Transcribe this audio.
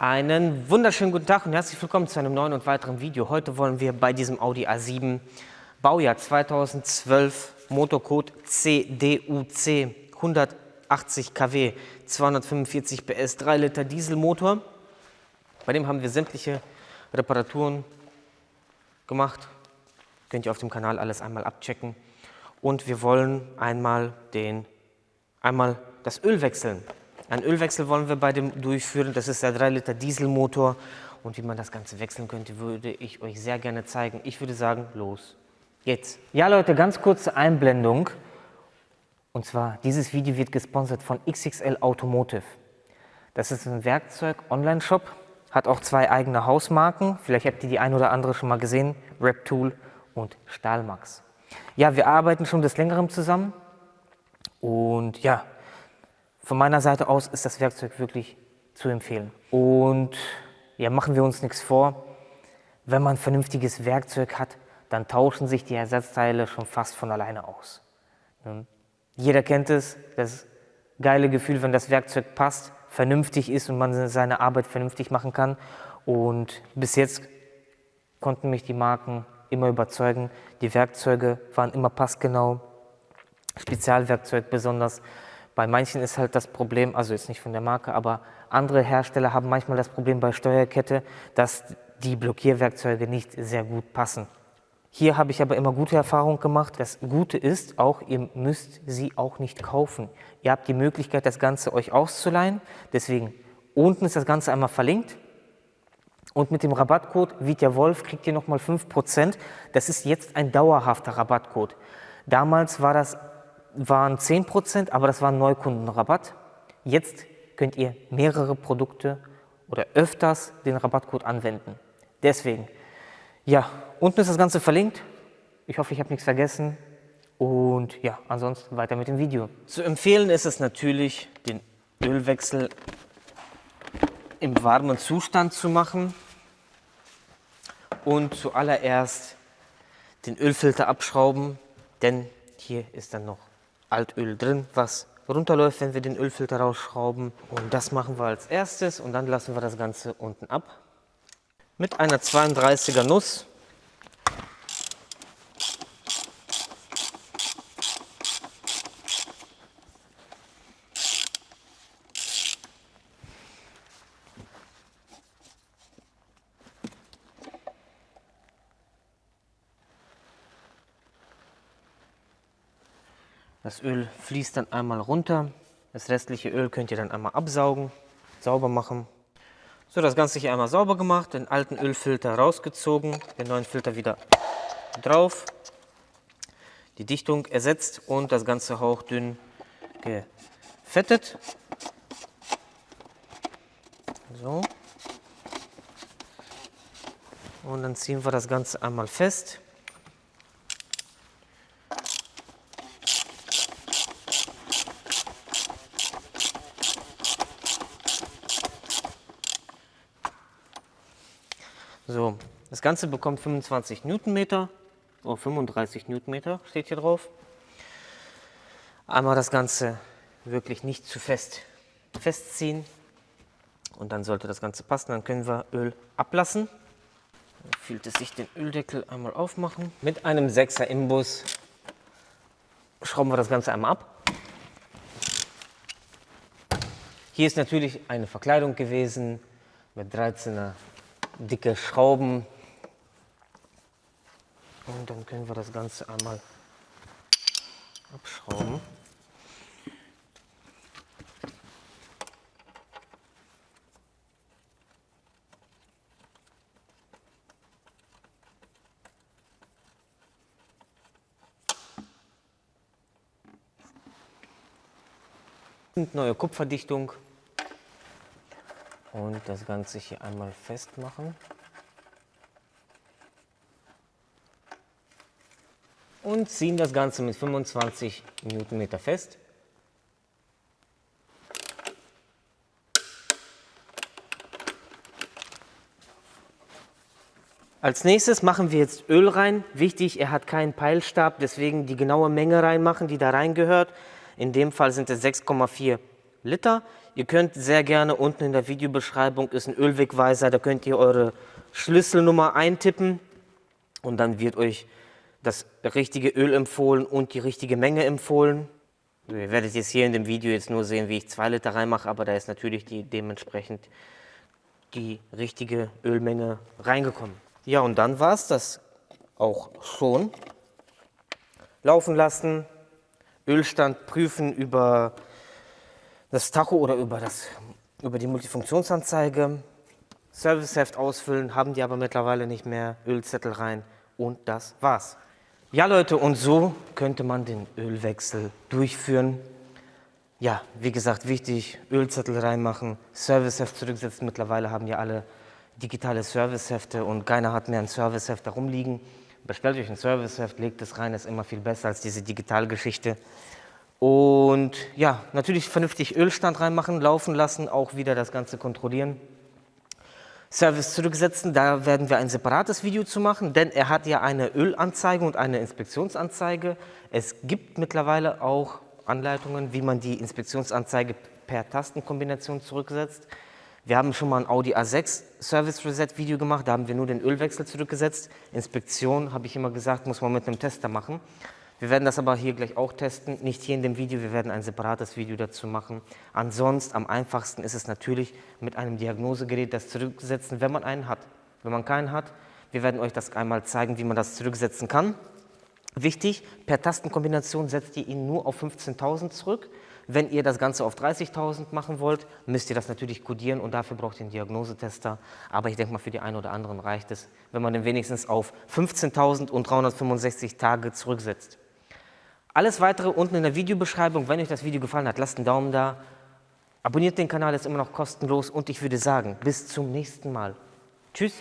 Einen wunderschönen guten Tag und herzlich willkommen zu einem neuen und weiteren Video. Heute wollen wir bei diesem Audi A7 Baujahr 2012 Motorcode CDUC 180 kW 245 PS 3 Liter Dieselmotor. Bei dem haben wir sämtliche Reparaturen gemacht. Könnt ihr auf dem Kanal alles einmal abchecken. Und wir wollen einmal das Öl wechseln. Einen Ölwechsel wollen wir bei dem durchführen. Das ist der 3 Liter Dieselmotor. Und wie man das Ganze wechseln könnte, würde ich euch sehr gerne zeigen. Ich würde sagen, los geht's. Ja Leute, ganz kurze Einblendung. Und zwar, dieses Video wird gesponsert von XXL Automotive. Das ist ein Werkzeug-Online-Shop. Hat auch zwei eigene Hausmarken. Vielleicht habt ihr die ein oder andere schon mal gesehen. Reptool und Stahlmax. Ja, wir arbeiten schon des Längeren zusammen. Und ja, von meiner Seite aus ist das Werkzeug wirklich zu empfehlen. Und ja, machen wir uns nichts vor. Wenn man vernünftiges Werkzeug hat, dann tauschen sich die Ersatzteile schon fast von alleine aus. Jeder kennt es, das geile Gefühl, wenn das Werkzeug passt, vernünftig ist und man seine Arbeit vernünftig machen kann. Und bis jetzt konnten mich die Marken immer überzeugen. Die Werkzeuge waren immer passgenau. Spezialwerkzeug besonders. Bei manchen ist halt das Problem, also jetzt nicht von der Marke, aber andere Hersteller haben manchmal das Problem bei Steuerkette, dass die Blockierwerkzeuge nicht sehr gut passen. Hier habe ich aber immer gute Erfahrungen gemacht. Das Gute ist auch, ihr müsst sie auch nicht kaufen. Ihr habt die Möglichkeit, das Ganze euch auszuleihen. Deswegen, unten ist das Ganze einmal verlinkt. Und mit dem Rabattcode VITYAWOLF kriegt ihr nochmal 5%. Das ist jetzt ein dauerhafter Rabattcode. Damals waren 10%, aber das war ein Neukundenrabatt. Jetzt könnt ihr mehrere Produkte oder öfters den Rabattcode anwenden. Deswegen, ja, unten ist das Ganze verlinkt. Ich hoffe, ich habe nichts vergessen. Und ja, ansonsten weiter mit dem Video. Zu empfehlen ist es natürlich, den Ölwechsel im warmen Zustand zu machen. Und zuallererst den Ölfilter abschrauben, denn hier ist dann noch Altöl drin, was runterläuft, wenn wir den Ölfilter rausschrauben. Und das machen wir als erstes und dann lassen wir das Ganze unten ab. Mit einer 32er Nuss. Das Öl fließt dann einmal runter. Das restliche Öl könnt ihr dann einmal absaugen, sauber machen. So, das Ganze hier einmal sauber gemacht, den alten Ölfilter rausgezogen, den neuen Filter wieder drauf, die Dichtung ersetzt und das Ganze hauchdünn gefettet. So. Und dann ziehen wir das Ganze einmal fest. So, das Ganze bekommt 25 Newtonmeter, oh 35 Newtonmeter steht hier drauf. Einmal das Ganze wirklich nicht zu festziehen und dann sollte das Ganze passen. Dann können wir Öl ablassen. Dann fühlt es sich den Öldeckel einmal aufmachen. Mit einem 6er Imbus schrauben wir das Ganze einmal ab. Hier ist natürlich eine Verkleidung gewesen mit 13er dicke Schrauben und dann können wir das Ganze einmal abschrauben. Und neue Kupferdichtung. Und das Ganze hier einmal festmachen. Und ziehen das Ganze mit 25 Newtonmeter fest. Als nächstes machen wir jetzt Öl rein. Wichtig, er hat keinen Peilstab, deswegen die genaue Menge reinmachen, die da reingehört. In dem Fall sind es 6,4 Liter. Ihr könnt sehr gerne, unten in der Videobeschreibung ist ein Ölwegweiser, da könnt ihr eure Schlüsselnummer eintippen und dann wird euch das richtige Öl empfohlen und die richtige Menge empfohlen. Ihr werdet jetzt hier in dem Video jetzt nur sehen, wie ich 2 Liter reinmache, aber da ist natürlich dementsprechend die richtige Ölmenge reingekommen. Ja, und dann war es das auch schon. Laufen lassen, Ölstand prüfen über das Tacho oder über die Multifunktionsanzeige, Serviceheft ausfüllen, haben die aber mittlerweile nicht mehr, Ölzettel rein und das war's. Ja Leute, und so könnte man den Ölwechsel durchführen. Ja, wie gesagt, wichtig, Ölzettel reinmachen, Serviceheft zurücksetzen. Mittlerweile haben ja alle digitale Servicehefte und keiner hat mehr ein Serviceheft da rumliegen. Bestellt euch ein Serviceheft, legt es rein, ist immer viel besser als diese Digitalgeschichte. Und ja, natürlich vernünftig Ölstand reinmachen, laufen lassen, auch wieder das Ganze kontrollieren. Service zurücksetzen, da werden wir ein separates Video zu machen, denn er hat ja eine Ölanzeige und eine Inspektionsanzeige. Es gibt mittlerweile auch Anleitungen, wie man die Inspektionsanzeige per Tastenkombination zurücksetzt. Wir haben schon mal ein Audi A6 Service Reset Video gemacht, da haben wir nur den Ölwechsel zurückgesetzt. Inspektion, habe ich immer gesagt, muss man mit einem Tester machen. Wir werden das aber hier gleich auch testen, nicht hier in dem Video, wir werden ein separates Video dazu machen. Ansonsten am einfachsten ist es natürlich mit einem Diagnosegerät das zurücksetzen, wenn man einen hat. Wenn man keinen hat, wir werden euch das einmal zeigen, wie man das zurücksetzen kann. Wichtig, per Tastenkombination setzt ihr ihn nur auf 15.000 zurück. Wenn ihr das Ganze auf 30.000 machen wollt, müsst ihr das natürlich kodieren und dafür braucht ihr einen Diagnosetester. Aber ich denke mal, für die einen oder anderen reicht es, wenn man den wenigstens auf 15.000 und 365 Tage zurücksetzt. Alles Weitere unten in der Videobeschreibung. Wenn euch das Video gefallen hat, lasst einen Daumen da. Abonniert den Kanal, ist immer noch kostenlos und ich würde sagen, bis zum nächsten Mal. Tschüss.